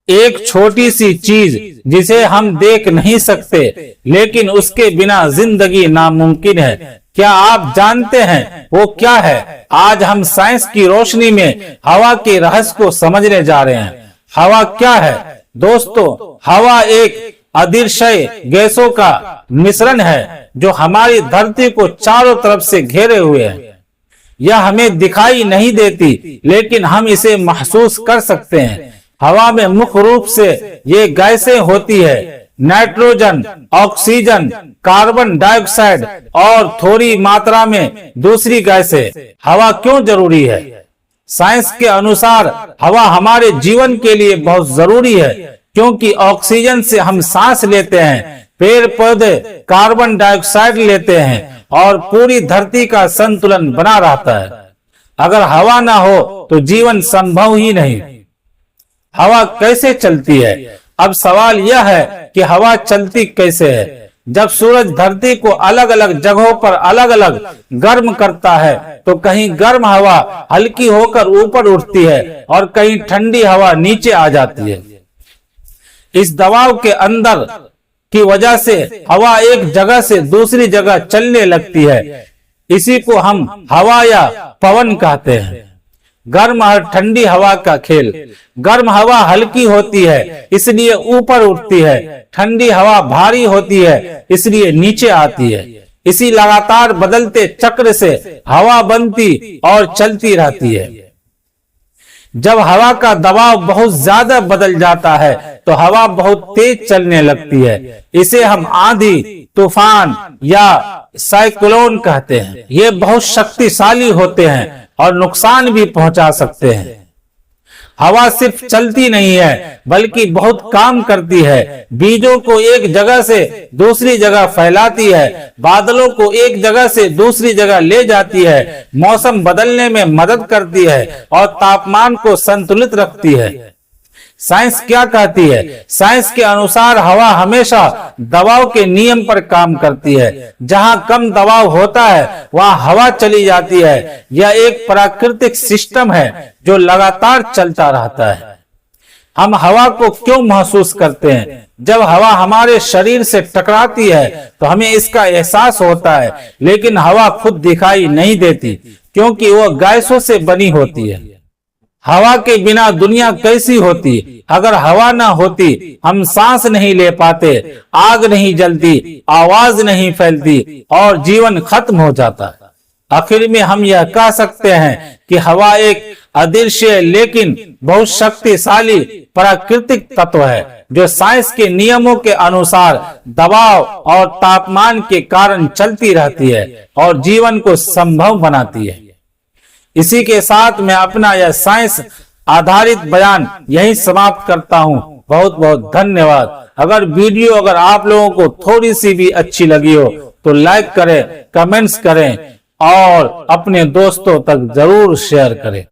ایک چھوٹی سی چیز جسے ہم دیکھ نہیں سکتے لیکن اس کے بنا زندگی ناممکن ہے، کیا آپ جانتے ہیں وہ کیا ہے؟ آج ہم سائنس کی روشنی میں ہوا کے رہس کو سمجھنے جا رہے ہیں۔ ہوا کیا ہے دوستو؟ ہوا ایک ادرشے گیسوں کا مشرن ہے جو ہماری دھرتی کو چاروں طرف سے گھیرے ہوئے ہے۔ یہ ہمیں دکھائی نہیں دیتی لیکن ہم اسے محسوس کر سکتے ہیں۔ ہوا میں مکھ روپ سے یہ گیسیں ہوتی ہے: نائٹروجن، آکسیجن، کاربن ڈائی آکسائڈ اور تھوڑی ماترا میں دوسری گیسیں۔ ہوا کیوں ضروری ہے؟ سائنس کے انوسار ہوا ہمارے جیون کے لیے بہت ضروری ہے کیونکہ آکسیجن سے ہم سانس لیتے ہیں، پیڑ پودے کاربن ڈائی آکسائڈ لیتے ہیں اور پوری دھرتی کا سنتلن بنا رہتا ہے۔ اگر ہوا نہ ہو تو جیون سمبھو ہی نہیں۔ ہوا کیسے چلتی ہے؟ اب سوال یہ ہے کہ ہوا چلتی کیسے ہے؟ جب سورج دھرتی کو الگ الگ جگہوں پر الگ الگ گرم کرتا ہے تو کہیں گرم ہوا ہلکی ہو کر اوپر اٹھتی ہے اور کہیں ٹھنڈی ہوا نیچے آ جاتی ہے۔ اس دباؤ کے اندر کی وجہ سے ہوا ایک جگہ سے دوسری جگہ چلنے لگتی ہے، اسی کو ہم ہوا یا پون کہتے ہیں۔ گرم اور ٹھنڈی ہوا کا کھیل۔ گرم ہوا ہلکی ہوتی ہے اس لیے اوپر اٹھتی ہے، ٹھنڈی ہوا بھاری ہوتی ہے اس لیے نیچے آتی ہے۔ اسی لگاتار بدلتے چکر سے ہوا بنتی اور چلتی رہتی ہے۔ جب ہوا کا دباؤ بہت زیادہ بدل جاتا ہے تو ہوا بہت تیز چلنے لگتی ہے، اسے ہم آندھی، طوفان یا سائیکلون کہتے ہیں۔ یہ بہت شکتیشالی ہوتے ہیں اور نقصان بھی پہنچا سکتے ہیں۔ ہوا صرف چلتی نہیں ہے بلکہ بہت کام کرتی ہے۔ بیجوں کو ایک جگہ سے دوسری جگہ پھیلاتی ہے، بادلوں کو ایک جگہ سے دوسری جگہ لے جاتی ہے، موسم بدلنے میں مدد کرتی ہے اور تاپمان کو سنتلت رکھتی ہے۔ سائنس کیا کہتی ہے؟ سائنس کے انوسار ہوا ہمیشہ دباؤ کے نیم پر کام کرتی ہے۔ جہاں کم دباؤ ہوتا ہے وہاں ہوا چلی جاتی ہے۔ یہ ایک پراکرتک سسٹم ہے جو لگاتار چلتا رہتا ہے۔ ہم ہوا کو کیوں محسوس کرتے ہیں؟ جب ہوا ہمارے شریر سے ٹکراتی ہے تو ہمیں اس کا احساس ہوتا ہے، لیکن ہوا خود دکھائی نہیں دیتی کیونکہ وہ گیسوں سے بنی ہوتی ہے۔ ہوا کے بنا دنیا کیسی ہوتی؟ اگر ہوا نہ ہوتی ہم سانس نہیں لے پاتے، آگ نہیں جلتی، آواز نہیں پھیلتی اور جیون ختم ہو جاتا۔ آخر میں ہم یہ کہہ سکتے ہیں کہ ہوا ایک ادرشے لیکن بہت شکتیشالی پراکرتک تتو ہے جو سائنس کے نیموں کے انوسار دباؤ اور تاپمان کے کارن چلتی رہتی ہے اور جیون کو سمبھو بناتی ہے۔ اسی کے ساتھ میں اپنا یہ سائنس آدھارت بیان یہی سماپت کرتا ہوں۔ بہت بہت دھنیہ واد۔ اگر آپ لوگوں کو تھوڑی سی بھی اچھی لگی ہو تو لائک کریں، کمنٹس کریں اور اپنے دوستوں تک ضرور شیئر کریں۔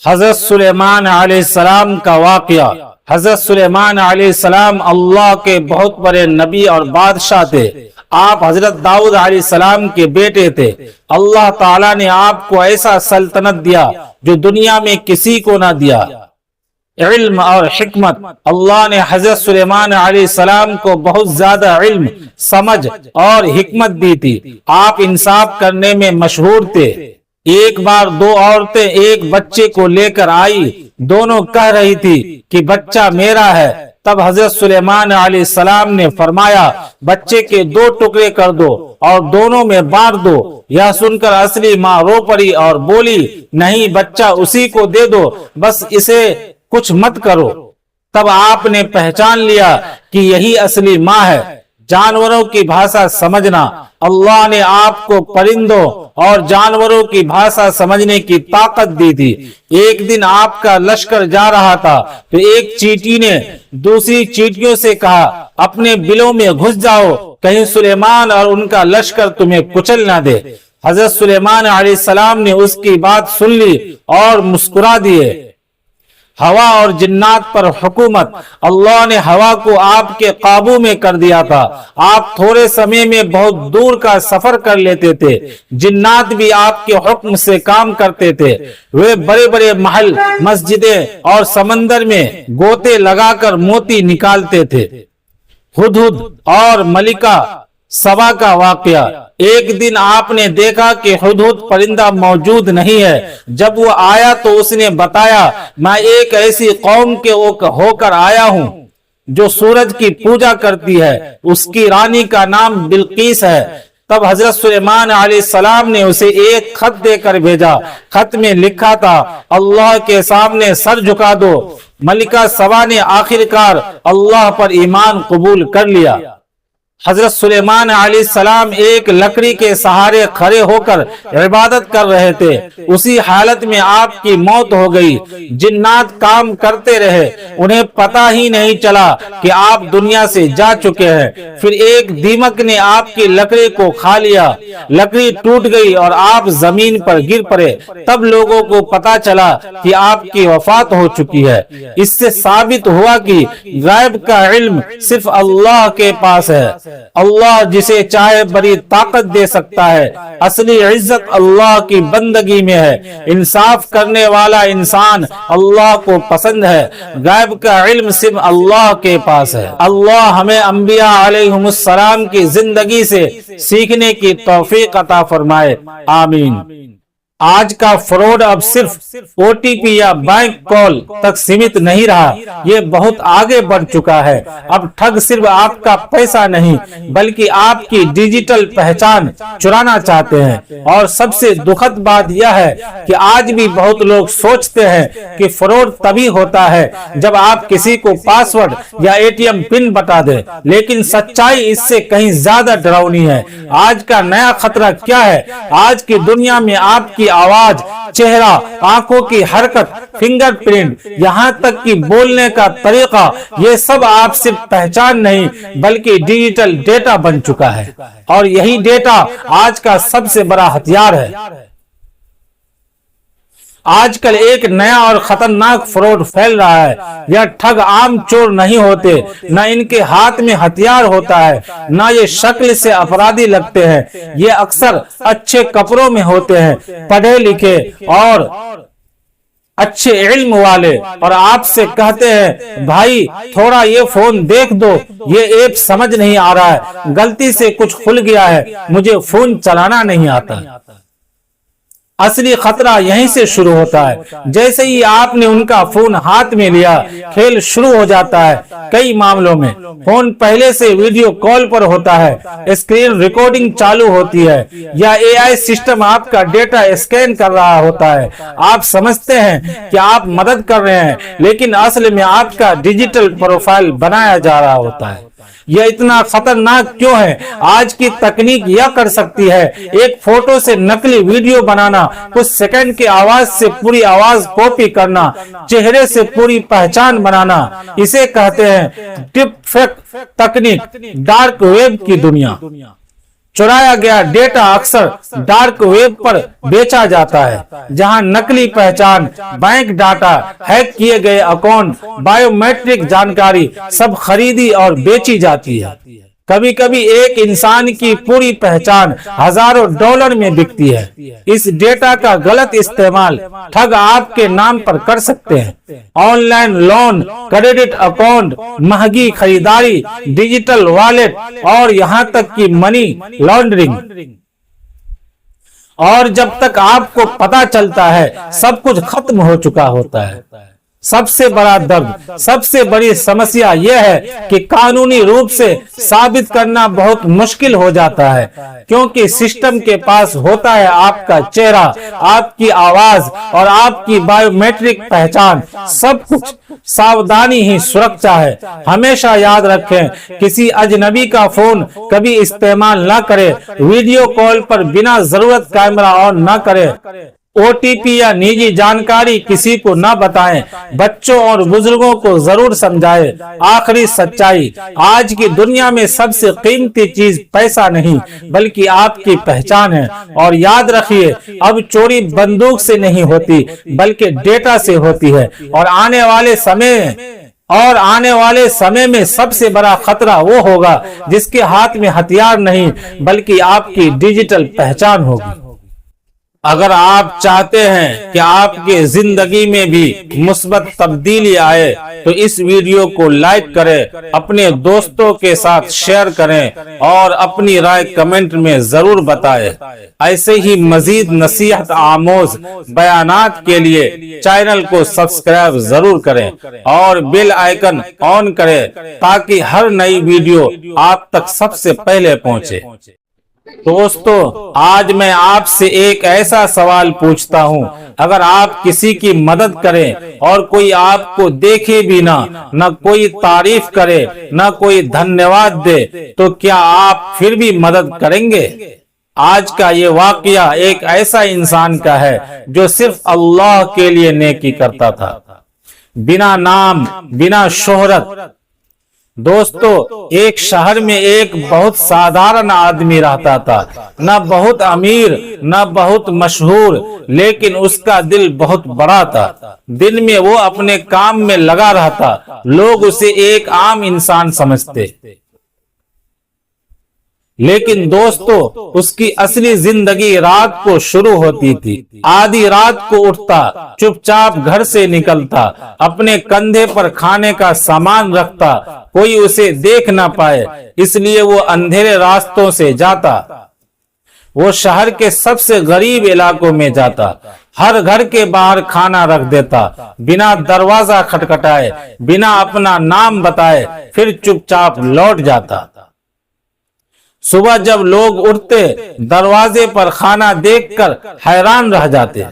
حضرت سلیمان علیہ السلام کا واقعہ۔ حضرت سلیمان علیہ السلام اللہ کے بہت بڑے نبی اور بادشاہ تھے۔ آپ حضرت داؤد علیہ السلام کے بیٹے تھے۔ اللہ تعالیٰ نے آپ کو ایسا سلطنت دیا جو دنیا میں کسی کو نہ دیا۔ علم اور حکمت۔ اللہ نے حضرت سلیمان علیہ السلام کو بہت زیادہ علم، سمجھ اور حکمت دی تھی۔ آپ انصاف کرنے میں مشہور تھے۔ ایک بار دو عورتیں ایک بچے کو لے کر آئی، دونوں کہہ رہی تھی کہ بچہ میرا ہے۔ تب حضرت سلیمان علیہ السلام نے فرمایا بچے کے دو ٹکڑے کر دو اور دونوں میں بانٹ دو۔ یہ سن کر اصلی ماں رو پڑی اور بولی نہیں، بچہ اسی کو دے دو، بس اسے کچھ مت کرو۔ تب آپ نے پہچان لیا کہ یہی اصلی ماں ہے۔ جانوروں کی بھاشا سمجھنا۔ اللہ نے آپ کو پرندوں اور جانوروں کی بھاشا سمجھنے کی طاقت دی تھی۔ ایک دن آپ کا لشکر جا رہا تھا تو ایک چیٹی نے دوسری چیٹیوں سے کہا اپنے بلوں میں گھس جاؤ، کہیں سلیمان اور ان کا لشکر تمہیں کچل نہ دے۔ حضرت سلیمان علیہ السلام نے اس کی بات سن لی اور مسکرا دیے۔ हवा और जिन्नात पर हुकूमत, अल्लाह ने हवा को आपके काबू में कर दिया था। आप थोड़े समय में बहुत दूर का सफर कर लेते थे। जिन्नात भी आपके हुक्म से काम करते थे। वे बड़े बड़े महल, मस्जिदें और समंदर में गोते लगाकर मोती निकालते थे। हुदहुद और मलिका सबा का वाकया। एक दिन आपने देखा कि हुदहुद परिंदा मौजूद नहीं है। जब वो आया तो उसने बताया, मैं एक ऐसी कौम के होकर आया हूँ जो सूरज की पूजा करती है। उसकी रानी का नाम बिल्कीस है। तब हजरत सुलेमान अलैहिस्सलाम ने उसे एक खत देकर भेजा। खत में लिखा था, अल्लाह के सामने सर झुका दो। मलिका सबा ने आखिरकार अल्लाह पर ईमान कबूल कर लिया। हजरत सुलेमान अलैहिस्सलाम एक लकड़ी के सहारे खड़े होकर इबादत कर रहे थे। उसी हालत में आपकी मौत हो गई। जिन्नात काम करते रहे, उन्हें पता ही नहीं चला कि आप दुनिया से जा चुके हैं। फिर एक दीमक ने आपकी लकड़ी को खा लिया। लकड़ी टूट गई और आप जमीन पर गिर पड़े। तब लोगों को पता चला कि आपकी वफात हो चुकी है। इससे साबित हुआ कि गैब का इल्म सिर्फ अल्लाह के पास है। अल्लाह जिसे चाहे बड़ी ताकत दे सकता है। असली इज्जत अल्लाह की बंदगी में है। इंसाफ करने वाला इंसान अल्लाह को पसंद है। गैब का इल्म सिर्फ अल्लाह के पास है। अल्लाह हमें अंबिया अलैहिमुस्सलाम की जिंदगी से सीखने की तौफीक अता फरमाए, आमीन। आज का फ्रॉड अब सिर्फ ओटीपी या बैंक कॉल तक सीमित नहीं रहा, ये बहुत आगे बढ़ चुका है। अब ठग सिर्फ आपका पैसा नहीं बल्कि आपकी डिजिटल पहचान चुराना चाहते हैं। और सबसे दुखद बात यह है कि आज भी बहुत लोग सोचते हैं कि फ्रॉड तभी होता है जब आप किसी को पासवर्ड या एटीएम पिन बता दें, लेकिन सच्चाई इससे कहीं ज्यादा डरावनी है। आज का नया खतरा क्या है? आज की दुनिया में आपकी आवाज, चेहरा, आंखों की हरकत, फिंगरप्रिंट, यहाँ तक कि बोलने का तरीका, ये सब आप सिर्फ पहचान नहीं बल्कि डिजिटल डेटा बन चुका है। और यही डेटा आज का सबसे बड़ा हथियार है। आजकल एक नया और खतरनाक फ्रॉड फैल रहा है। यह ठग आम चोर नहीं होते, न इनके हाथ में हथियार होता है, न ये शक्ल से अपराधी लगते हैं। ये अक्सर अच्छे कपड़ों में होते हैं, पढ़े लिखे और अच्छे इल्म वाले, और आपसे कहते हैं, भाई थोड़ा ये फोन देख दो, ये ऐप समझ नहीं आ रहा है, गलती से कुछ खुल गया है, मुझे फोन चलाना नहीं आता। असली खतरा यहीं से शुरू होता है। जैसे ही आपने उनका फोन हाथ में लिया, खेल शुरू हो जाता है। कई मामलों में फोन पहले से वीडियो कॉल पर होता है, स्क्रीन रिकॉर्डिंग चालू होती है या एआई सिस्टम आपका डेटा स्कैन कर रहा होता है। आप समझते हैं कि आप मदद कर रहे हैं, लेकिन असल में आपका डिजिटल प्रोफाइल बनाया जा रहा होता है। यह इतना खतरनाक क्यों है? आज की तकनीक यह कर सकती है, एक फोटो से नकली वीडियो बनाना, कुछ सेकंड की आवाज से पूरी आवाज कॉपी करना, चेहरे से पूरी पहचान बनाना। इसे कहते हैं डिप फेक तकनीक। डार्क वेब की दुनिया। चुराया गया डेटा अक्सर डार्क वेब पर बेचा जाता है, जहां नकली पहचान, बैंक डाटा, हैक किए गए अकाउंट, बायोमेट्रिक जानकारी सब खरीदी और बेची जाती है। कभी कभी एक इंसान की पूरी पहचान हजारों डॉलर में बिकती है। इस डेटा का गलत इस्तेमाल ठग आपके नाम पर कर सकते हैं। ऑनलाइन लोन, क्रेडिट अकाउंट, महंगी खरीदारी, डिजिटल वॉलेट और यहाँ तक कि मनी लॉन्ड्रिंग। और जब तक आपको पता चलता है, सब कुछ खत्म हो चुका होता है। सबसे बड़ा दर्द, सबसे बड़ी समस्या यह है कि कानूनी रूप से साबित करना बहुत मुश्किल हो जाता है, क्योंकि सिस्टम के पास होता है आपका चेहरा, आपकी आवाज और आपकी बायोमेट्रिक पहचान, सब कुछ। सावधानी ही सुरक्षा है। हमेशा याद रखें, किसी अजनबी का फोन कभी इस्तेमाल न करें। वीडियो कॉल पर बिना जरूरत कैमरा ऑन न करें। OTP या निजी जानकारी किसी को न बताएं। बच्चों और बुजुर्गों को जरूर समझाएं। आखिरी सच्चाई, आज की दुनिया में सबसे कीमती चीज पैसा नहीं बल्कि आपकी पहचान है। और याद रखिए, अब चोरी बंदूक से नहीं होती बल्कि डेटा से होती है। और आने वाले समय में सबसे बड़ा खतरा वो होगा जिसके हाथ में हथियार नहीं बल्कि आपकी डिजिटल पहचान होगी। अगर आप चाहते हैं कि आपके जिंदगी में भी मुस्बत तब्दीली आए तो इस वीडियो को लाइक करें, अपने दोस्तों के साथ शेयर करें और अपनी राय कमेंट में जरूर बताएं। ऐसे ही मजीद नसीहत आमोज बयानात के लिए चैनल को सब्सक्राइब जरूर करें और बेल आइकन ऑन करें ताकि हर नई वीडियो आप तक सबसे पहले पहुंचे। दोस्तों, आज मैं आपसे एक ऐसा सवाल पूछता हूं, अगर आप किसी की मदद करें और कोई आपको देखे भी न कोई तारीफ करे, न कोई धन्यवाद दे, तो क्या आप फिर भी मदद करेंगे? आज का ये वाकया एक ऐसा इंसान का है जो सिर्फ अल्लाह के लिए नेकी करता था, बिना नाम, बिना शोहरत। दोस्तों, एक शहर में एक बहुत साधारण आदमी रहता था, न बहुत अमीर न बहुत मशहूर, लेकिन उसका दिल बहुत बड़ा था। दिन में वो अपने काम में लगा रहता, लोग उसे एक आम इंसान समझते। लेकिन दोस्तों, उसकी असली जिंदगी रात को शुरू होती थी। आधी रात को उठता, चुपचाप घर से निकलता, अपने कंधे पर खाने का सामान रखता, कोई उसे देख ना पाए इसलिए वो अंधेरे रास्तों से जाता। वो शहर के सबसे गरीब इलाकों में जाता, हर घर के बाहर खाना रख देता, बिना दरवाजा खटखटाए, बिना अपना नाम बताए, फिर चुपचाप लौट जाता। सुबह जब लोग उठते, दरवाजे पर खाना देखकर हैरान रह जाते।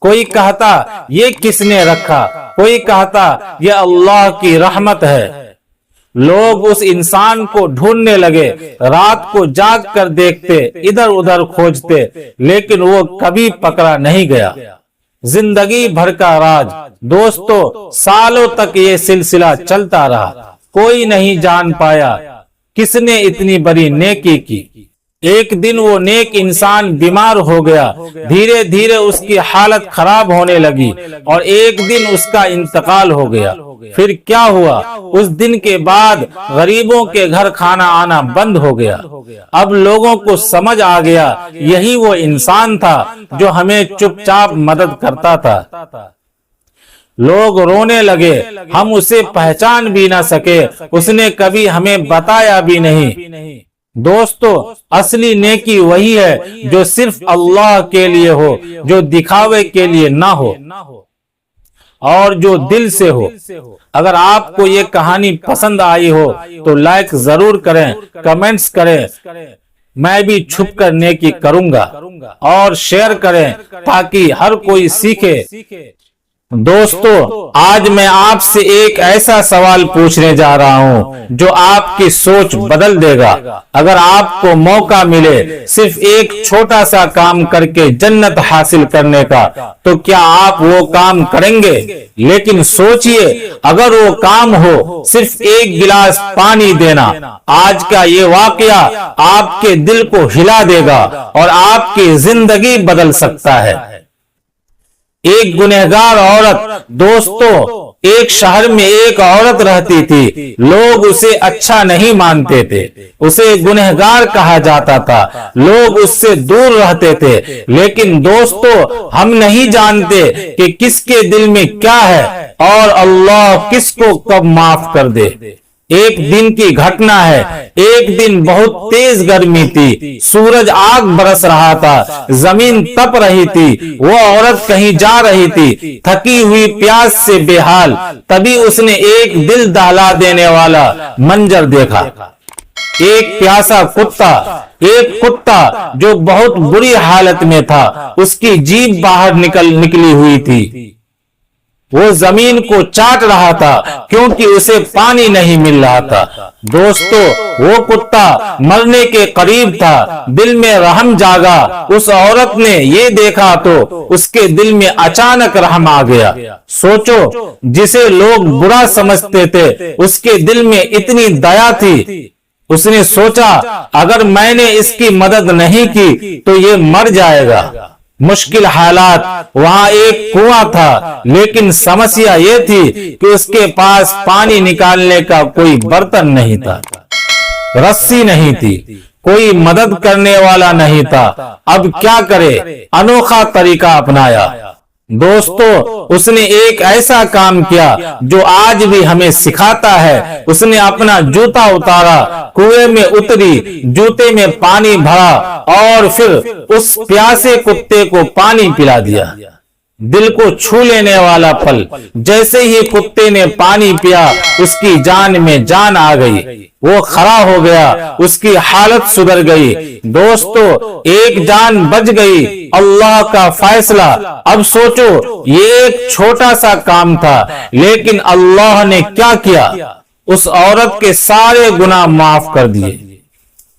कोई कहता ये किसने रखा, कोई कहता ये अल्लाह की रहमत है। लोग उस इंसान को ढूंढने लगे, रात को जाग कर देखते, इधर उधर खोजते, लेकिन वो कभी पकड़ा नहीं गया। जिंदगी भर का राज। दोस्तों, सालों तक ये सिलसिला चलता रहा, कोई नहीं जान पाया किसने इतनी बड़ी नेकी की। एक दिन वो नेक इंसान बीमार हो गया, धीरे धीरे उसकी हालत खराब होने लगी और एक दिन उसका इंतकाल हो गया। फिर क्या हुआ? उस दिन के बाद गरीबों के घर खाना आना बंद हो गया। अब लोगों को समझ आ गया यही वो इंसान था जो हमें चुपचाप मदद करता था। लोग रोने लगे, हम उसे पहचान भी ना सके, उसने कभी हमें बताया भी नहीं। दोस्तों, असली नेकी वही है जो सिर्फ अल्लाह के लिए हो, जो दिखावे के लिए ना हो और जो दिल से हो। अगर आपको ये कहानी पसंद आई हो तो लाइक जरूर करें, कमेंट्स करें, मैं भी छुप कर नेकी करूंगा, और शेयर करें ताकि हर कोई सीखे। दोस्तों, आज मैं आपसे एक ऐसा सवाल पूछने जा रहा हूं जो आपकी सोच बदल देगा। अगर आपको मौका मिले सिर्फ एक छोटा सा काम करके जन्नत हासिल करने का, तो क्या आप वो काम करेंगे? लेकिन सोचिए, अगर वो काम हो सिर्फ एक गिलास पानी देना, आज का ये वाकया आपके दिल को हिला देगा और आपकी जिंदगी बदल सकता है। एक गुनहगार औरत। दोस्तों, एक शहर में एक औरत रहती थी, लोग उसे अच्छा नहीं मानते थे, उसे गुनहगार कहा जाता था, लोग उससे दूर रहते थे। लेकिन दोस्तों, हम नहीं जानते कि किसके दिल में क्या है और अल्लाह किसको कब माफ कर दे। एक दिन की घटना है। एक दिन बहुत तेज गर्मी थी, सूरज आग बरस रहा था, जमीन तप रही थी। वो औरत कहीं जा रही थी, थकी हुई, प्यास से बेहाल। तभी उसने एक दिल दहला देने वाला मंजर देखा। एक प्यासा कुत्ता, एक कुत्ता जो बहुत बुरी हालत में था, उसकी जीभ बाहर निकली हुई थी। वो जमीन को चाट रहा था क्योंकि उसे पानी नहीं मिल रहा था। दोस्तों, वो कुत्ता मरने के करीब था। दिल में रहम जागा। उस औरत ने ये देखा तो उसके दिल में अचानक रहम आ गया। सोचो, जिसे लोग बुरा समझते थे उसके दिल में इतनी दया थी। उसने सोचा, अगर मैंने इसकी मदद नहीं की तो ये मर जाएगा। मुश्किल हालात, वहां एक कुआं था, लेकिन समस्या ये थी कि उसके पास पानी निकालने का कोई बर्तन नहीं था, रस्सी नहीं थी, कोई मदद करने वाला नहीं था। अब क्या करे? अनोखा तरीका अपनाया। दोस्तों, उसने एक ऐसा काम किया जो आज भी हमें सिखाता है। उसने अपना जूता उतारा, कुएं में उतरी, जूते में पानी भरा और फिर उस प्यासे कुत्ते को पानी पिला दिया। दिल को छू लेने वाला पल। जैसे ही कुत्ते ने पानी पिया, उसकी जान में जान आ गई। वो खड़ा हो गया, उसकी हालत सुधर गई। दोस्तों, एक जान बच गई। अल्लाह का फैसला। अब सोचो, ये एक छोटा सा काम था, लेकिन अल्लाह ने क्या किया? उस औरत के सारे गुनाह माफ कर दिए,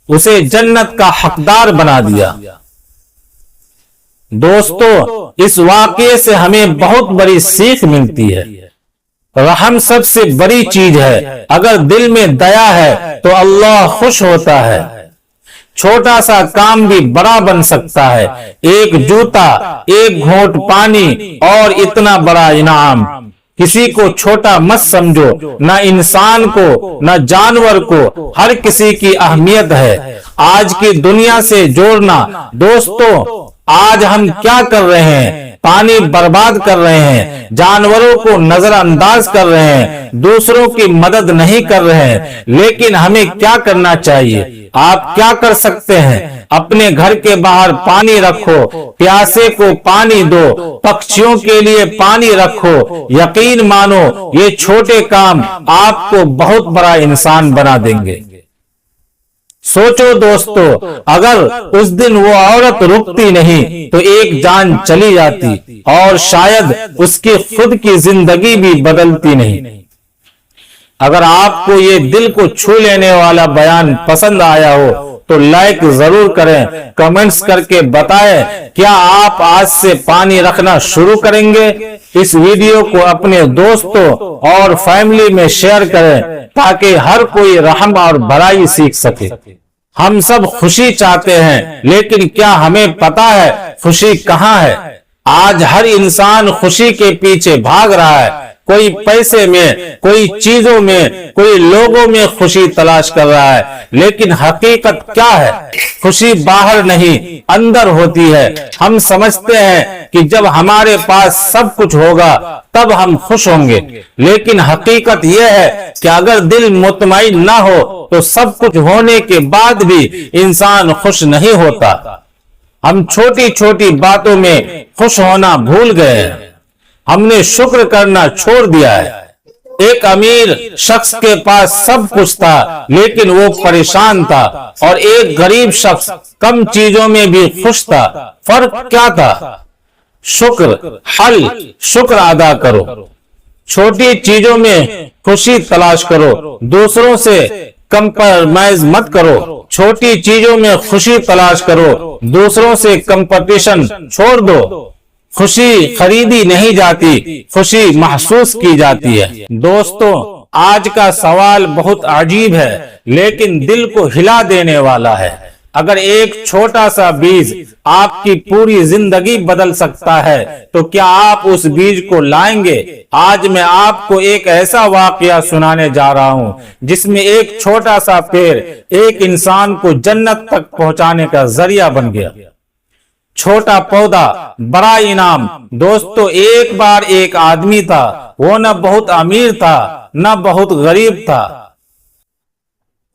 उसे जन्नत का हकदार बना दिया। दोस्तों, इस वाकये से हमें बहुत बड़ी सीख मिलती है। रहम सबसे बड़ी चीज है। अगर दिल में दया है तो अल्लाह खुश होता है। छोटा सा काम भी बड़ा बन सकता है। एक जूता, एक घोंट पानी और इतना बड़ा इनाम। किसी को छोटा मत समझो, न इंसान को न जानवर को। हर किसी की अहमियत है। आज की दुनिया से जोड़ना। दोस्तों, आज हम क्या कर रहे हैं? पानी बर्बाद कर रहे हैं, जानवरों को नजरअंदाज कर रहे हैं, दूसरों की मदद नहीं कर रहे हैं। लेकिन हमें क्या करना चाहिए? आप क्या कर सकते हैं? अपने घर के बाहर पानी रखो, प्यासे को पानी दो, पक्षियों के लिए पानी रखो। यकीन मानो, ये छोटे काम आपको बहुत बड़ा इंसान बना देंगे। सोचो दोस्तों, अगर उस दिन वो औरत रुकती नहीं तो एक जान चली जाती और शायद उसकी खुद की जिंदगी भी बदलती नहीं। अगर आपको ये दिल को छू लेने वाला बयान पसंद आया हो तो लाइक जरूर करें, कमेंट्स करके बताएं क्या आप आज से पानी रखना शुरू करेंगे। इस वीडियो को अपने दोस्तों और फैमिली में शेयर करें ताकि हर कोई रहम और भलाई सीख सके। हम सब खुशी चाहते हैं, लेकिन क्या हमें पता है खुशी कहाँ है? आज हर इंसान खुशी के पीछे भाग रहा है। कोई पैसे में, कोई चीजों में, कोई लोगों में खुशी तलाश कर रहा है। लेकिन हकीकत क्या है? खुशी बाहर नहीं, अंदर होती है। हम समझते हैं कि जब हमारे पास सब कुछ होगा तब हम खुश होंगे, लेकिन हकीकत यह है कि अगर दिल मुतमईन ना हो तो सब कुछ होने के बाद भी इंसान खुश नहीं होता। हम छोटी छोटी बातों में खुश होना भूल गए हैं। हमने शुक्र करना छोड़ दिया है। एक अमीर शख्स के पास सब कुछ था, लेकिन वो परेशान था, और एक गरीब शख्स कम चीजों में भी खुश था। फर्क क्या था? शुक्र अदा करो। छोटी चीजों में खुशी तलाश करो, दूसरों से कंप्रोमाइज मत करो। छोटी चीजों में खुशी तलाश करो, दूसरों से कंपटीशन छोड़ दो। खुशी खरीदी नहीं जाती, खुशी महसूस की जाती है। दोस्तों, आज का सवाल बहुत अजीब है, लेकिन दिल को हिला देने वाला है। अगर एक छोटा सा बीज आपकी पूरी जिंदगी बदल सकता है तो क्या आप उस बीज को लाएंगे? आज मैं आपको एक ऐसा वाकया सुनाने जा रहा हूं जिसमें एक छोटा सा पेड़ एक इंसान को जन्नत तक पहुंचाने का जरिया बन गया। छोटा पौधा, बड़ा इनाम। दोस्तों, एक बार एक आदमी था। वो न बहुत अमीर था, न बहुत गरीब था,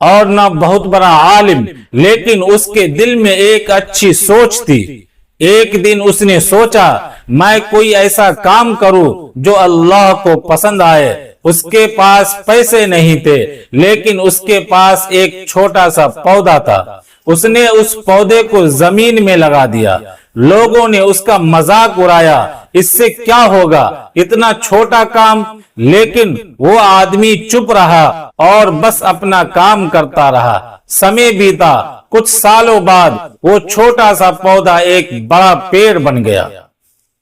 और न बहुत बड़ा आलिम, लेकिन उसके दिल में एक अच्छी सोच थी। एक दिन उसने सोचा, मैं कोई ऐसा काम करूं जो अल्लाह को पसंद आए। उसके पास पैसे नहीं थे, लेकिन उसके पास एक छोटा सा पौधा था। उसने उस पौधे को जमीन में लगा दिया। लोगों ने उसका मजाक उड़ाया, इससे क्या होगा, इतना छोटा काम। लेकिन वो आदमी चुप रहा और बस अपना काम करता रहा। समय बीता, कुछ सालों बाद वो छोटा सा पौधा एक बड़ा पेड़ बन गया।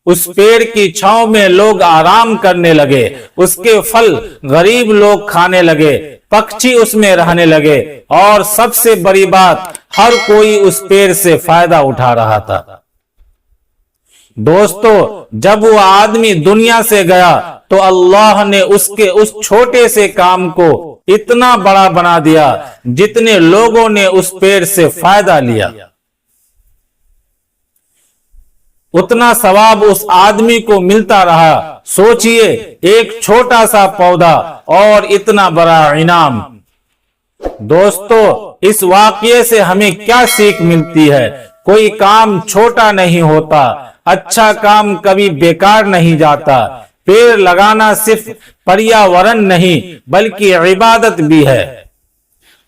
उस पेड़ की छांव में लोग आराम करने लगे, उसके फल गरीब लोग खाने लगे, पक्षी उसमें रहने लगे और सबसे बड़ी बात, हर कोई उस पेड़ से फायदा उठा रहा था। दोस्तों, जब वो आदमी दुनिया से गया तो अल्लाह ने उसके उस छोटे से काम को इतना बड़ा बना दिया जितने लोगों ने उस पेड़ से फायदा लिया, उतना सवाब उस आदमी को मिलता रहा। सोचिए, एक छोटा सा पौधा और इतना बड़ा इनाम। दोस्तों, इस वाकये से हमें क्या सीख मिलती है? कोई काम छोटा नहीं होता, अच्छा काम कभी बेकार नहीं जाता। पेड़ लगाना सिर्फ पर्यावरण नहीं बल्कि इबादत भी है।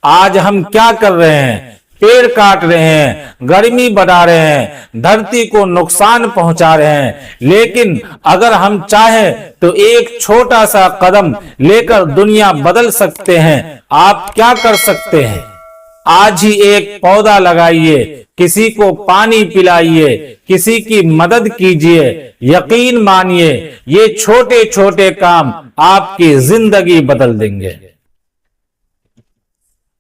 आज हम क्या कर रहे हैं? पेड़ काट रहे हैं, गर्मी बढ़ा रहे हैं, धरती को नुकसान पहुंचा रहे हैं। लेकिन अगर हम चाहें तो एक छोटा सा कदम लेकर दुनिया बदल सकते हैं। आप क्या कर सकते हैं? आज ही एक पौधा लगाइए, किसी को पानी पिलाइए, किसी की मदद कीजिए। यकीन मानिए, ये छोटे छोटे काम आपकी जिंदगी बदल देंगे।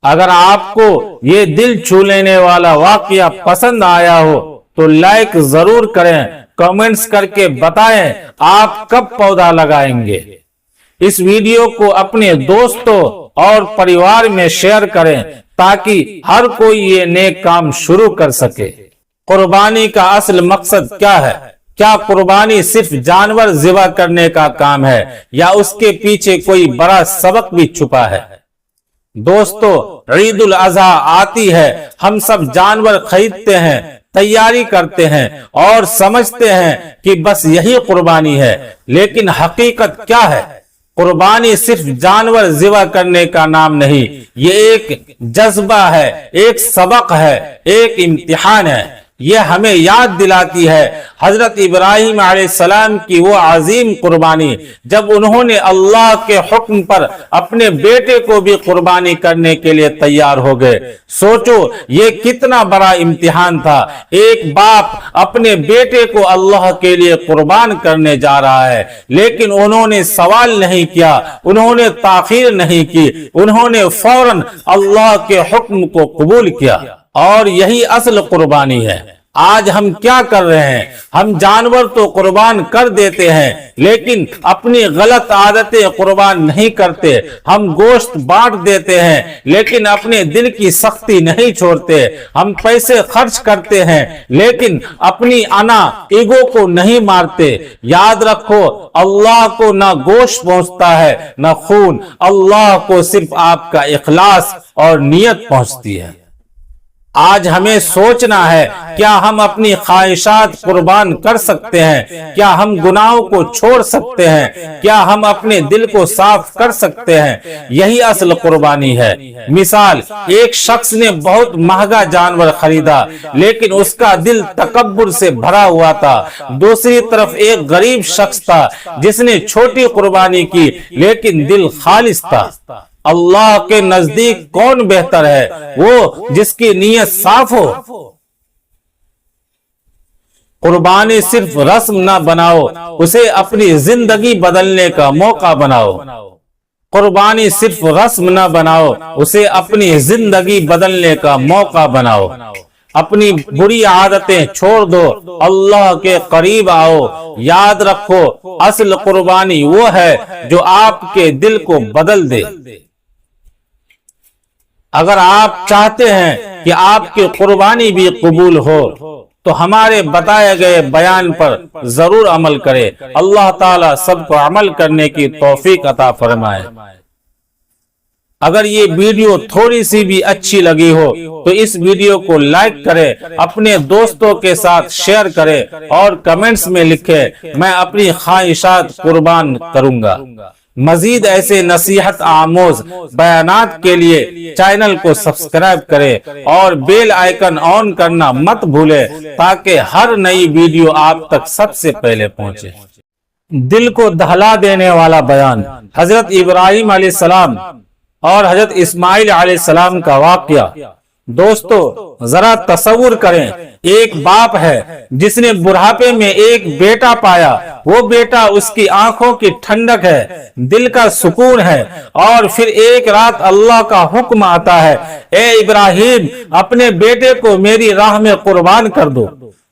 अगर आपको ये दिल छू लेने वाला वाकया पसंद आया हो तो लाइक जरूर करें, कमेंट्स करके बताएं आप कब पौधा लगाएंगे। इस वीडियो को अपने दोस्तों और परिवार में शेयर करें ताकि हर कोई ये नेक काम शुरू कर सके। कुर्बानी का असल मकसद क्या है? क्या कुर्बानी सिर्फ जानवर ज़िबा करने का काम है या उसके पीछे कोई बड़ा सबक भी छुपा है? दोस्तों, ईद उल अज़हा आती है, हम सब जानवर खरीदते हैं, तैयारी करते हैं और समझते हैं कि बस यही कुर्बानी है। लेकिन हकीकत क्या है? कुर्बानी सिर्फ जानवर ज़िबा करने का नाम नहीं, ये एक जज्बा है, एक सबक है, एक इम्तिहान है। ये हमें याद दिलाती है हजरत इब्राहिम अलैहिस्सलाम की वो अजीम कुर्बानी जब उन्होंने अल्लाह के हुक्म पर अपने बेटे को भी कुर्बानी करने के लिए तैयार हो गए। सोचो, ये कितना बड़ा इम्तिहान था। एक बाप अपने बेटे को अल्लाह के लिए कुर्बान करने जा रहा है, लेकिन उन्होंने सवाल नहीं किया, उन्होंने ताखीर नहीं की, उन्होंने फौरन अल्लाह के हुक्म को कबूल किया। और यही असल कुर्बानी है। आज हम क्या कर रहे हैं? हम जानवर तो कुर्बान कर देते हैं, लेकिन अपनी गलत आदतें कुर्बान नहीं करते। हम गोश्त बांट देते हैं, लेकिन अपने दिल की सख्ती नहीं छोड़ते। हम पैसे खर्च करते हैं, लेकिन अपनी अना ईगो को नहीं मारते। याद रखो, अल्लाह को ना गोश्त पहुंचता है ना खून, अल्लाह को सिर्फ आपका इखलास और नियत पहुंचती है। आज हमें सोचना है, क्या हम अपनी ख्वाहिशात कुर्बान कर सकते हैं? क्या हम गुनाहों को छोड़ सकते हैं? क्या हम अपने दिल को साफ कर सकते हैं? यही असल कुर्बानी है। मिसाल, एक शख्स ने बहुत महंगा जानवर खरीदा, लेकिन उसका दिल तकब्बुर से भरा हुआ था। दूसरी तरफ एक गरीब शख्स था जिसने छोटी कुर्बानी की, लेकिन दिल खालिस था। अल्लाह के नजदीक कौन बेहतर है? वो जिसकी नीयत साफ हो। कुर्बानी सिर्फ रस्म ना बनाओ, उसे अपनी जिंदगी बदलने का मौका बनाओ। कुर्बानी सिर्फ रस्म ना बनाओ, उसे अपनी जिंदगी बदलने का मौका बनाओ। अपनी बुरी आदतें छोड़ दो, अल्लाह के करीब आओ। याद रखो, असल कुर्बानी वो है जो आपके दिल को बदल दे। अगर आप चाहते हैं कि आपकी कुर्बानी भी कबूल हो तो हमारे बताए गए बयान पर जरूर अमल करें। अल्लाह ताला सबको अमल करने की तौफीक अता फरमाए। अगर ये वीडियो थोड़ी सी भी अच्छी लगी हो तो इस वीडियो को लाइक करें, अपने दोस्तों के साथ शेयर करें और कमेंट्स में लिखें, मैं अपनी ख्वाहिशात कुर्बान करूंगा। مزید ایسے نصیحت آموز بیانات کے لیے چینل کو سبسکرائب کریں اور بیل آئیکن آن کرنا مت بھولیں تاکہ ہر نئی ویڈیو آپ تک سب سے پہلے پہنچے۔ دل کو دہلا دینے والا بیان، حضرت ابراہیم علیہ السلام اور حضرت اسماعیل علیہ السلام کا واقعہ۔ دوستو ذرا تصور کریں، ایک باپ ہے جس نے بڑھاپے میں ایک بیٹا پایا، وہ بیٹا اس کی آنکھوں کی ٹھنڈک ہے، دل کا سکون ہے، اور پھر ایک رات اللہ کا حکم آتا ہے، اے ابراہیم اپنے بیٹے کو میری راہ میں قربان کر دو۔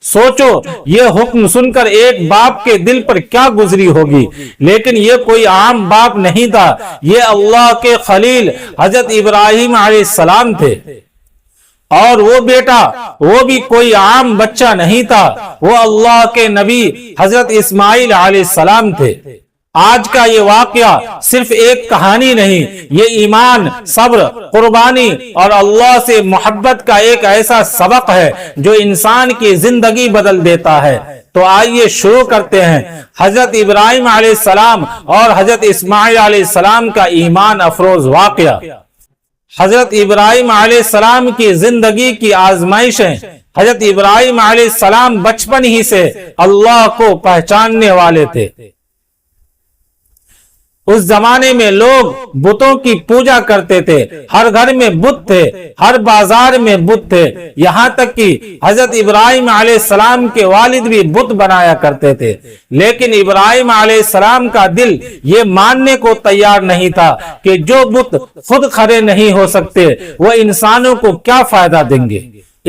سوچو یہ حکم سن کر ایک باپ کے دل پر کیا گزری ہوگی، لیکن یہ کوئی عام باپ نہیں تھا، یہ اللہ کے خلیل حضرت ابراہیم علیہ السلام تھے، اور وہ بیٹا وہ بھی کوئی عام بچہ نہیں تھا، وہ اللہ کے نبی حضرت اسماعیل علیہ السلام تھے۔ آج کا یہ واقعہ صرف ایک کہانی نہیں، یہ ایمان، صبر، قربانی اور اللہ سے محبت کا ایک ایسا سبق ہے جو انسان کی زندگی بدل دیتا ہے۔ تو آئیے شروع کرتے ہیں حضرت ابراہیم علیہ السلام اور حضرت اسماعیل علیہ السلام کا ایمان افروز واقعہ۔ حضرت ابراہیم علیہ السلام کی زندگی کی آزمائشیں۔ حضرت ابراہیم علیہ السلام بچپن ہی سے اللہ کو پہچاننے والے تھے۔ اس زمانے میں لوگ بتوں کی پوجا کرتے تھے، ہر گھر میں بت تھے، ہر بازار میں بت تھے، یہاں تک کہ حضرت ابراہیم علیہ السلام کے والد بھی بت بنایا کرتے تھے۔ لیکن ابراہیم علیہ السلام کا دل یہ ماننے کو تیار نہیں تھا کہ جو بت خود کھڑے نہیں ہو سکتے وہ انسانوں کو کیا فائدہ دیں گے۔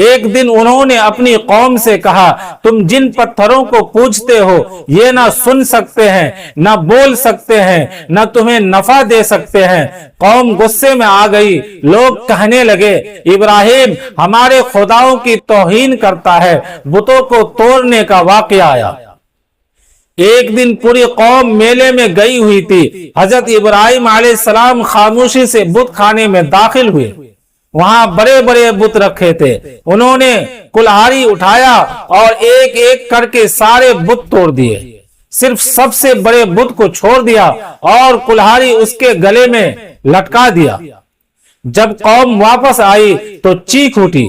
ایک دن انہوں نے اپنی قوم سے کہا، تم جن پتھروں کو پوجتے ہو یہ نہ سن سکتے ہیں، نہ بول سکتے ہیں، نہ تمہیں نفع دے سکتے ہیں۔ قوم غصے میں آ گئی، لوگ کہنے لگے، ابراہیم ہمارے خداؤں کی توہین کرتا ہے۔ بتوں کو توڑنے کا واقعہ آیا۔ ایک دن پوری قوم میلے میں گئی ہوئی تھی، حضرت ابراہیم علیہ السلام خاموشی سے بت خانے میں داخل ہوئے۔ وہاں بڑے بڑے بت رکھے تھے، انہوں نے کلہاڑی اٹھایا اور ایک ایک کر کے سارے بت توڑ دیے، صرف سب سے بڑے بت کو چھوڑ دیا اور کلہاڑی اس کے گلے میں لٹکا دیا۔ جب قوم واپس آئی تو چیخ اٹھی،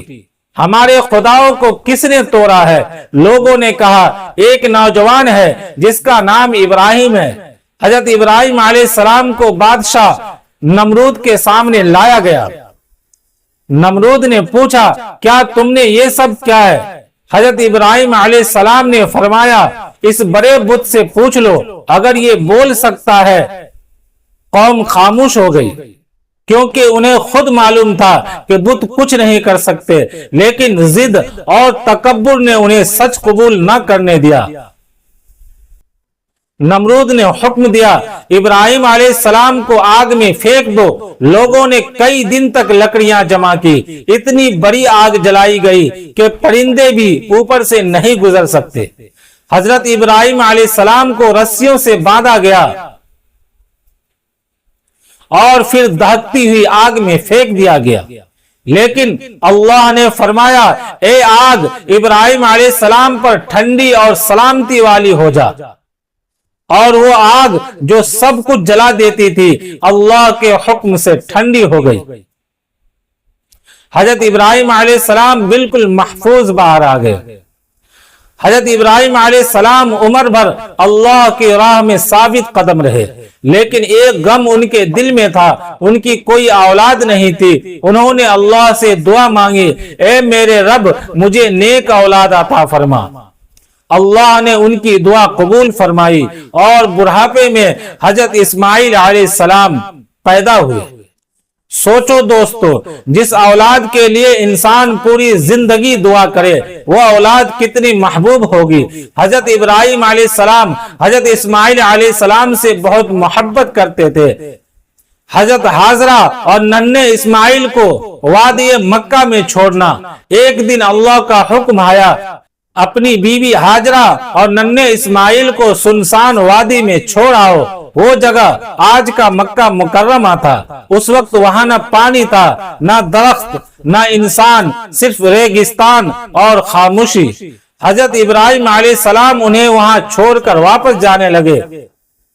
ہمارے خداؤں کو کس نے توڑا ہے؟ لوگوں نے کہا، ایک نوجوان ہے جس کا نام ابراہیم ہے۔ حضرت ابراہیم علیہ السلام کو بادشاہ نمرود کے سامنے لایا گیا۔ نمرود نے پوچھا، کیا تم نے یہ سب کیا ہے؟ حضرت ابراہیم علیہ السلام نے فرمایا، اس بڑے بت سے پوچھ لو اگر یہ بول سکتا ہے۔ قوم خاموش ہو گئی کیونکہ انہیں خود معلوم تھا کہ بت کچھ نہیں کر سکتے، لیکن ضد اور تکبر نے انہیں سچ قبول نہ کرنے دیا۔ نمرود نے حکم دیا، ابراہیم علیہ السلام کو آگ میں پھینک دو۔ لوگوں نے کئی دن تک لکڑیاں جمع کی، اتنی بڑی آگ جلائی گئی کہ پرندے بھی اوپر سے نہیں گزر سکتے۔ حضرت ابراہیم علیہ السلام کو رسیوں سے باندھا گیا اور پھر دہکتی ہوئی آگ میں پھینک دیا گیا۔ لیکن اللہ نے فرمایا، اے آگ ابراہیم علیہ السلام پر ٹھنڈی اور سلامتی والی ہو جا۔ اور وہ آگ جو سب کچھ جلا دیتی تھی اللہ کے حکم سے ٹھنڈی ہو گئی۔ حضرت ابراہیم علیہ السلام بالکل محفوظ باہر آ گئے۔ حضرت ابراہیم علیہ السلام عمر بھر اللہ کی راہ میں ثابت قدم رہے، لیکن ایک غم ان کے دل میں تھا، ان کی کوئی اولاد نہیں تھی۔ انہوں نے اللہ سے دعا مانگی، اے میرے رب مجھے نیک اولاد عطا فرما۔ اللہ نے ان کی دعا قبول فرمائی اور بڑھاپے میں حضرت اسماعیل علیہ السلام پیدا ہوئے۔ سوچو دوستو، جس اولاد کے لیے انسان پوری زندگی دعا کرے وہ اولاد کتنی محبوب ہوگی۔ حضرت ابراہیم علیہ السلام حضرت اسماعیل علیہ السلام سے بہت محبت کرتے تھے۔ حضرت حاجرہ اور ننھے اسماعیل کو وادی مکہ میں چھوڑنا۔ ایک دن اللہ کا حکم آیا، اپنی بیوی حاجرہ اور ننھے اسماعیل کو سنسان وادی میں چھوڑ آؤ۔ وہ جگہ آج کا مکہ مکرمہ تھا۔ اس وقت وہاں نہ پانی تھا، نہ درخت، نہ انسان، صرف ریگستان اور خاموشی۔ حضرت ابراہیم علیہ السلام انہیں وہاں چھوڑ کر واپس جانے لگے۔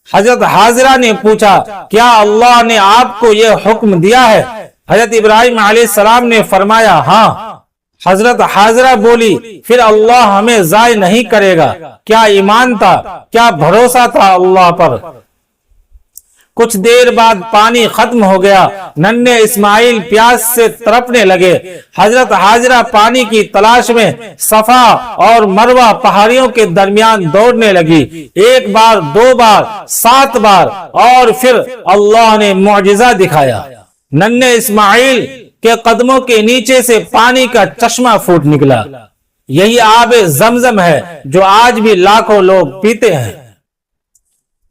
حضرت حاضرہ نے پوچھا کیا اللہ نے آپ کو یہ حکم دیا ہے؟ حضرت ابراہیم علیہ السلام نے فرمایا ہاں۔ حضرت حاضرہ بولی پھر اللہ ہمیں ضائع نہیں کرے گا۔ کیا ایمان تھا، کیا بھروسہ تھا اللہ پر۔ کچھ دیر بعد پانی ختم ہو گیا، ننھے اسماعیل پیاس سے تڑپنے لگے۔ حضرت حاجرہ پانی کی تلاش میں صفا اور مروہ پہاڑیوں کے درمیان دوڑنے لگی۔ ایک بار، دو بار، 7 بار، اور پھر اللہ نے معجزہ دکھایا۔ ننھے اسماعیل کے قدموں کے نیچے سے پانی کا چشمہ پھوٹ نکلا۔ یہی آب زمزم ہے جو آج بھی لاکھوں لوگ پیتے ہیں۔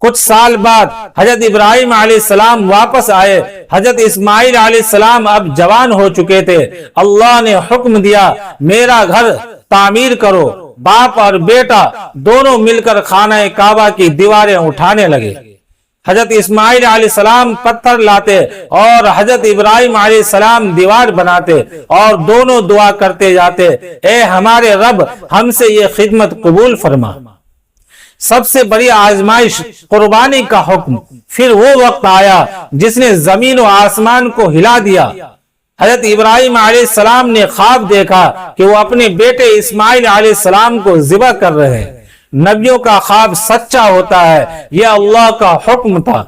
کچھ سال بعد حضرت ابراہیم علیہ السلام واپس آئے۔ حضرت اسماعیل علیہ السلام اب جوان ہو چکے تھے۔ اللہ نے حکم دیا میرا گھر تعمیر کرو۔ باپ اور بیٹا دونوں مل کر خانہ کعبہ کی دیواریں اٹھانے لگے۔ حضرت اسماعیل علیہ السلام پتھر لاتے اور حضرت ابراہیم علیہ السلام دیوار بناتے اور دونوں دعا کرتے جاتے، اے ہمارے رب ہم سے یہ خدمت قبول فرما۔ سب سے بڑی آزمائش قربانی کا حکم۔ پھر وہ وقت آیا جس نے زمین و آسمان کو ہلا دیا۔ حضرت ابراہیم علیہ السلام نے خواب دیکھا کہ وہ اپنے بیٹے اسماعیل علیہ السلام کو ذبح کر رہے ہیں۔ نبیوں کا خواب سچا ہوتا ہے، یہ اللہ کا حکم تھا۔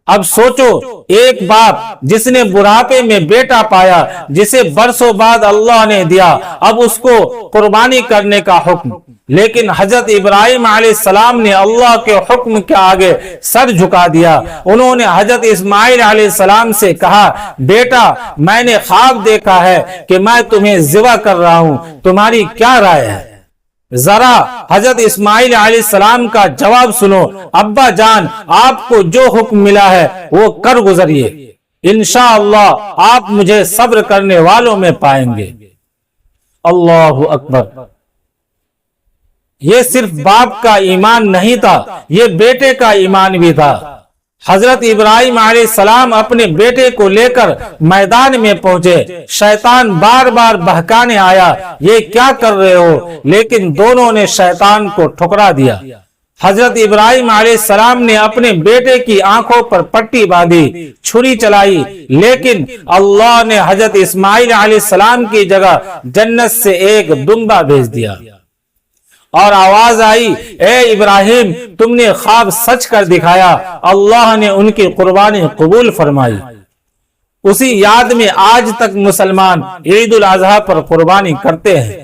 اب سوچو، ایک باپ جس نے بڑھاپے میں بیٹا پایا جسے برسوں بعد اللہ نے دیا، اب اس کو قربانی کرنے کا حکم۔ لیکن حضرت ابراہیم علیہ السلام نے اللہ کے حکم کے آگے سر جھکا دیا۔ انہوں نے حضرت اسماعیل علیہ السلام سے کہا، بیٹا میں نے خواب دیکھا ہے کہ میں تمہیں ذبح کر رہا ہوں، تمہاری کیا رائے ہے؟ ذرا حضرت اسماعیل علیہ السلام کا جواب سنو، ابا جان آپ کو جو حکم ملا ہے وہ کر گزریے، انشاءاللہ آپ مجھے صبر کرنے والوں میں پائیں گے۔ اللہ اکبر۔ یہ صرف باپ کا ایمان نہیں تھا، یہ بیٹے کا ایمان بھی تھا۔ حضرت ابراہیم علیہ السلام اپنے بیٹے کو لے کر میدان میں پہنچے۔ شیطان بار بار بہکانے آیا، یہ کیا کر رہے ہو؟ لیکن دونوں نے شیطان کو ٹھکرا دیا۔ حضرت ابراہیم علیہ السلام نے اپنے بیٹے کی آنکھوں پر پٹی باندھی، چھری چلائی، لیکن اللہ نے حضرت اسماعیل علیہ السلام کی جگہ جنت سے ایک دمبا بھیج دیا اور آواز آئی، اے ابراہیم تم نے خواب سچ کر دکھایا۔ اللہ نے ان کی قربانی قبول فرمائی۔ اسی یاد میں آج تک مسلمان عید الاضحیٰ پر قربانی کرتے ہیں۔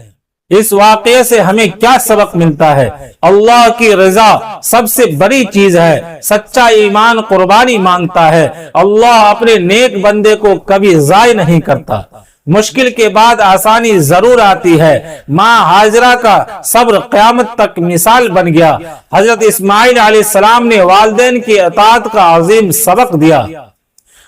اس واقعے سے ہمیں کیا سبق ملتا ہے؟ اللہ کی رضا سب سے بڑی چیز ہے۔ سچا ایمان قربانی مانگتا ہے۔ اللہ اپنے نیک بندے کو کبھی ضائع نہیں کرتا۔ مشکل کے بعد آسانی ضرور آتی ہے۔ ماں حاجرہ کا صبر قیامت تک مثال بن گیا۔ حضرت اسماعیل علیہ السلام نے والدین کی اطاعت کا عظیم سبق دیا۔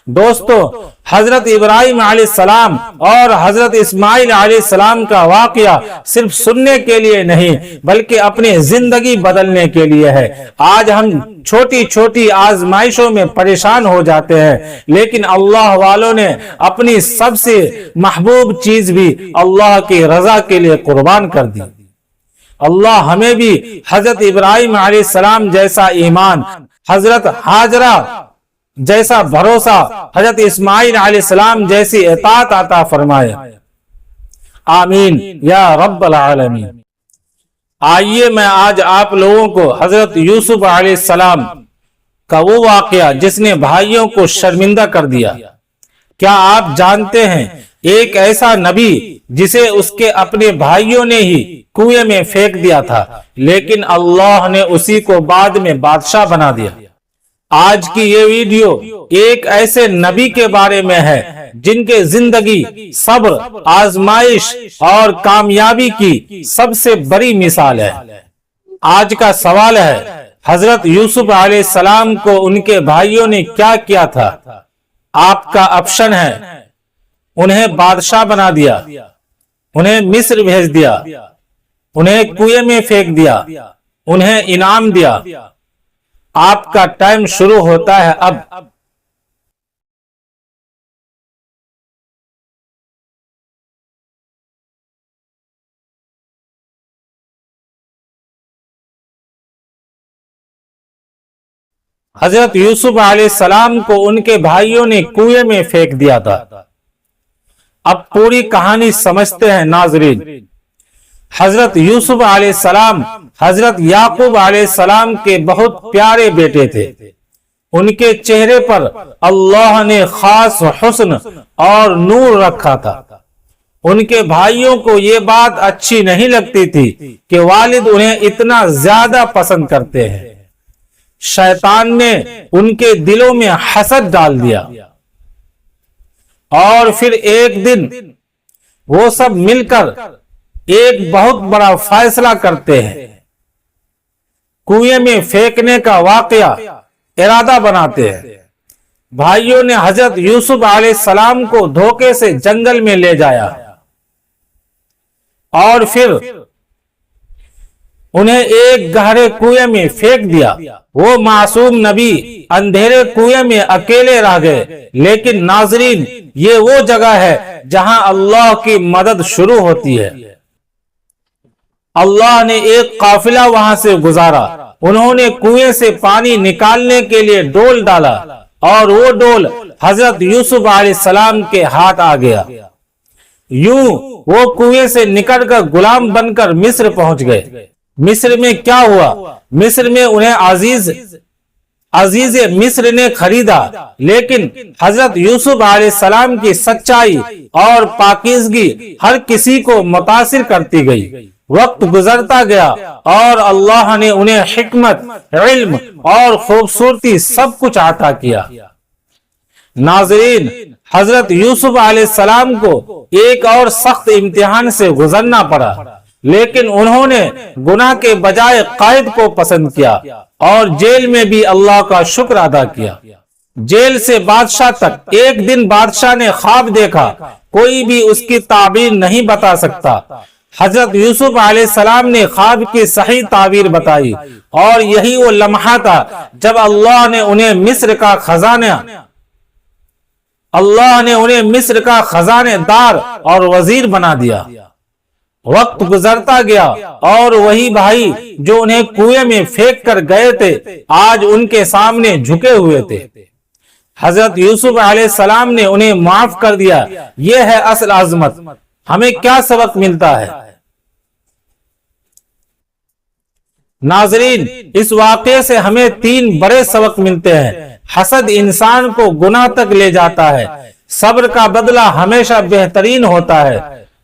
دوستو، حضرت ابراہیم علیہ السلام اور حضرت اسماعیل علیہ السلام کا واقعہ صرف سننے کے لیے نہیں بلکہ اپنی زندگی بدلنے کے لیے ہے۔ آج ہم چھوٹی چھوٹی آزمائشوں میں پریشان ہو جاتے ہیں، لیکن اللہ والوں نے اپنی سب سے محبوب چیز بھی اللہ کی رضا کے لیے قربان کر دی۔ اللہ ہمیں بھی حضرت ابراہیم علیہ السلام جیسا ایمان، حضرت حاجرہ جیسا بھروسہ، حضرت اسماعیل علیہ السلام جیسی اطاعت عطا فرمائے، آمین یا رب العالمین۔ آئیے میں آج آپ لوگوں کو حضرت یوسف علیہ السلام کا وہ واقعہ جس نے بھائیوں کو شرمندہ کر دیا۔ کیا آپ جانتے ہیں ایک ایسا نبی جسے اس کے اپنے بھائیوں نے ہی کنویں میں پھینک دیا تھا، لیکن اللہ نے اسی کو بعد میں بادشاہ بنا دیا۔ آج کی یہ ویڈیو ایک ایسے نبی کے بارے میں ہے جن کے زندگی، صبر، آزمائش اور کامیابی کی سب سے بڑی مثال ہے۔ آج کا سوال ہے، حضرت یوسف علیہ السلام کو ان کے بھائیوں نے کیا کیا تھا؟ آپ کا آپشن ہے، انہیں بادشاہ بنا دیا، انہیں مصر بھیج دیا، انہیں کنویں میں پھینک دیا، انہیں انعام دیا۔ آپ کا ٹائم شروع ہوتا ہے اب۔ حضرت یوسف علیہ السلام کو ان کے بھائیوں نے کنویں میں پھینک دیا تھا۔ اب پوری کہانی سمجھتے ہیں ناظرین۔ حضرت یوسف علیہ السلام حضرت یعقوب علیہ السلام کے بہت پیارے بیٹے تھے۔ ان کے چہرے پر اللہ نے خاص حسن اور نور رکھا تھا۔ ان کے بھائیوں کو یہ بات اچھی نہیں لگتی تھی کہ والد انہیں اتنا زیادہ پسند کرتے ہیں۔ شیطان نے ان کے دلوں میں حسد ڈال دیا، اور پھر ایک دن وہ سب مل کر ایک بہت بڑا فیصلہ کرتے ہیں۔ کنویں میں پھینکنے کا واقعہ ارادہ بناتے ہیں۔ بھائیوں نے حضرت یوسف علیہ السلام کو دھوکے سے جنگل میں لے جایا اور پھر انہیں ایک گہرے کنویں میں پھینک دیا۔ وہ معصوم نبی اندھیرے کنویں میں اکیلے رہ گئے، لیکن ناظرین یہ وہ جگہ ہے جہاں اللہ کی مدد شروع ہوتی ہے۔ اللہ نے ایک قافلہ وہاں سے گزارا۔ انہوں نے کنویں سے پانی نکالنے کے لیے ڈول ڈالا اور وہ ڈول حضرت یوسف علیہ السلام کے ہاتھ آ گیا۔ یوں وہ کنویں سے نکل کر غلام بن کر مصر پہنچ گئے۔ مصر میں کیا ہوا؟ مصر میں انہیں عزیز مصر نے خریدا، لیکن حضرت یوسف علیہ السلام کی سچائی اور پاکیزگی ہر کسی کو متاثر کرتی گئی۔ وقت گزرتا گیا اور اللہ نے انہیں حکمت، علم اور خوبصورتی سب کچھ عطا کیا۔ ناظرین، حضرت یوسف علیہ السلام کو ایک اور سخت امتحان سے گزرنا پڑا، لیکن انہوں نے گناہ کے بجائے قائد کو پسند کیا اور جیل میں بھی اللہ کا شکر ادا کیا۔ جیل سے بادشاہ تک۔ ایک دن بادشاہ نے خواب دیکھا، کوئی بھی اس کی تعبیر نہیں بتا سکتا۔ حضرت یوسف علیہ السلام نے خواب کی صحیح تعبیر بتائی، اور یہی وہ لمحہ تھا جب اللہ نے انہیں مصر کا خزانہ دار اور وزیر بنا دیا۔ وقت گزرتا گیا اور وہی بھائی جو انہیں کنویں میں پھینک کر گئے تھے آج ان کے سامنے جھکے ہوئے تھے۔ حضرت یوسف علیہ السلام نے انہیں معاف کر دیا۔ یہ ہے اصل عظمت۔ ہمیں کیا سبق ملتا ہے؟ ناظرین، اس واقعے سے ہمیں 3 بڑے سبق ملتے ہیں۔ حسد انسان کو گناہ تک لے جاتا ہے۔ صبر کا بدلہ ہمیشہ بہترین ہوتا ہے۔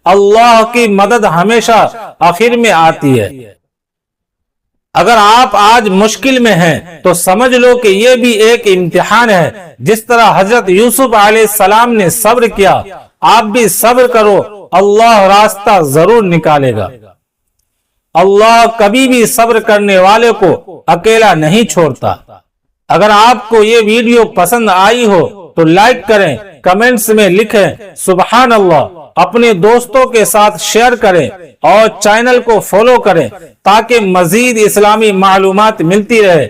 اللہ کی مدد ہمیشہ آخر میں آتی ہے۔ اگر آپ آج مشکل میں ہیں تو سمجھ لو کہ یہ بھی ایک امتحان ہے۔ جس طرح حضرت یوسف علیہ السلام نے صبر کیا، آپ بھی صبر کرو، اللہ راستہ ضرور نکالے گا۔ اللہ کبھی بھی صبر کرنے والے کو اکیلا نہیں چھوڑتا۔ اگر آپ کو یہ ویڈیو پسند آئی ہو تو لائک کریں، کمنٹس میں لکھیں سبحان اللہ، اپنے دوستوں کے ساتھ شیئر کریں اور چینل کو فالو کریں تاکہ مزید اسلامی معلومات ملتی رہے۔